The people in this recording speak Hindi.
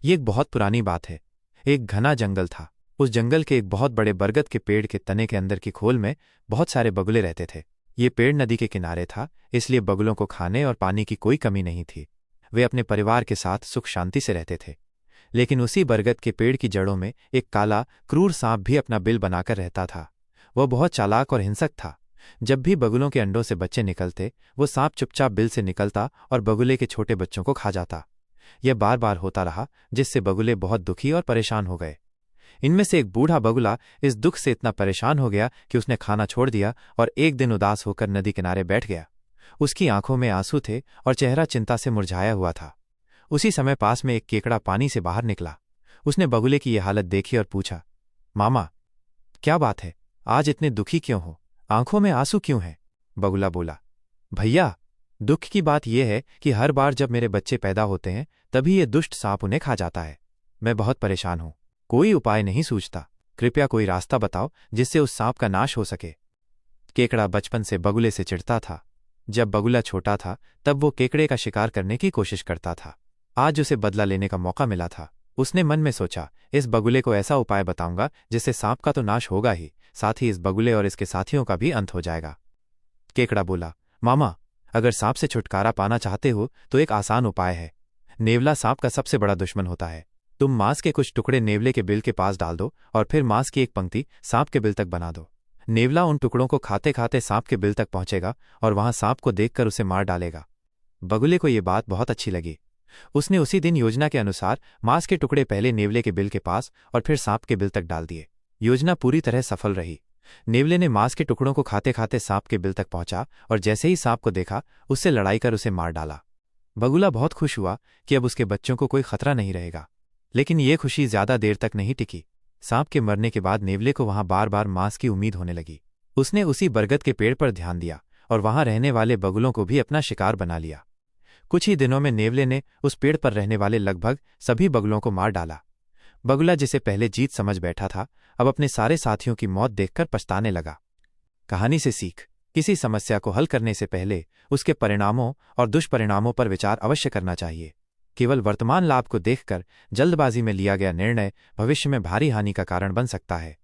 ये एक बहुत पुरानी बात है। एक घना जंगल था। उस जंगल के एक बहुत बड़े बरगद के पेड़ के तने के अंदर की खोल में बहुत सारे बगुले रहते थे। ये पेड़ नदी के किनारे था, इसलिए बगुलों को खाने और पानी की कोई कमी नहीं थी। वे अपने परिवार के साथ सुख शांति से रहते थे। लेकिन उसी बरगद के पेड़ की जड़ों में एक काला क्रूर सांप भी अपना बिल बनाकर रहता था। वह बहुत चालाक और हिंसक था। जब भी बगुलों के अंडों से बच्चे निकलते, वो सांप चुपचाप बिल से निकलता और बगुले के छोटे बच्चों को खा जाता। यह बार बार होता रहा, जिससे बगुले बहुत दुखी और परेशान हो गए। इनमें से एक बूढ़ा बगुला इस दुख से इतना परेशान हो गया कि उसने खाना छोड़ दिया और एक दिन उदास होकर नदी किनारे बैठ गया। उसकी आंखों में आंसू थे और चेहरा चिंता से मुरझाया हुआ था। उसी समय पास में एक केकड़ा पानी से बाहर निकला। उसने बगुले की यह हालत देखी और पूछा, मामा, क्या बात है? आज इतने दुखी क्यों हो? आंखों में आंसू क्यों हैं? बगुला बोला, भैया, दुख की बात यह है कि हर बार जब मेरे बच्चे पैदा होते हैं तभी ये दुष्ट सांप उन्हें खा जाता है। मैं बहुत परेशान हूं। कोई उपाय नहीं सूझता। कृपया कोई रास्ता बताओ जिससे उस सांप का नाश हो सके। केकड़ा बचपन से बगुले से चिढ़ता था। जब बगुला छोटा था तब वो केकड़े का शिकार करने की कोशिश करता था। आज उसे बदला लेने का मौका मिला था। उसने मन में सोचा, इस बगुले को ऐसा उपाय बताऊंगा जिससे सांप का तो नाश होगा ही, साथ ही इस बगुले और इसके साथियों का भी अंत हो जाएगा। केकड़ा बोला, मामा, अगर सांप से छुटकारा पाना चाहते हो तो एक आसान उपाय है। नेवला सांप का सबसे बड़ा दुश्मन होता है। तुम मांस के कुछ टुकड़े नेवले के बिल के पास डाल दो और फिर मांस की एक पंक्ति सांप के बिल तक बना दो। नेवला उन टुकड़ों को खाते खाते सांप के बिल तक पहुंचेगा और वहां सांप को देखकर उसे मार डालेगा। बगुले को ये बात बहुत अच्छी लगी। उसने उसी दिन योजना के अनुसार मांस के टुकड़े पहले नेवले के बिल के पास और फिर सांप के बिल तक डाल दिए। योजना पूरी तरह सफल रही। नेवले ने मांस के टुकड़ों को खाते खाते सांप के बिल तक पहुंचा और जैसे ही सांप को देखा उससे लड़ाई कर उसे मार डाला। बगुला बहुत खुश हुआ कि अब उसके बच्चों को कोई खतरा नहीं रहेगा। लेकिन यह खुशी ज्यादा देर तक नहीं टिकी। सांप के मरने के बाद नेवले को वहां बार बार मांस की उम्मीद होने लगी। उसने उसी बरगद के पेड़ पर ध्यान दिया और वहां रहने वाले बगुलों को भी अपना शिकार बना लिया। कुछ ही दिनों में नेवले ने उस पेड़ पर रहने वाले लगभग सभी बगुलों को मार डाला। बगुला, जिसे पहले जीत समझ बैठा था, अब अपने सारे साथियों की मौत देखकर पछताने लगा। कहानी से सीख, किसी समस्या को हल करने से पहले उसके परिणामों और दुष्परिणामों पर विचार अवश्य करना चाहिए। केवल वर्तमान लाभ को देखकर जल्दबाजी में लिया गया निर्णय भविष्य में भारी हानि का कारण बन सकता है।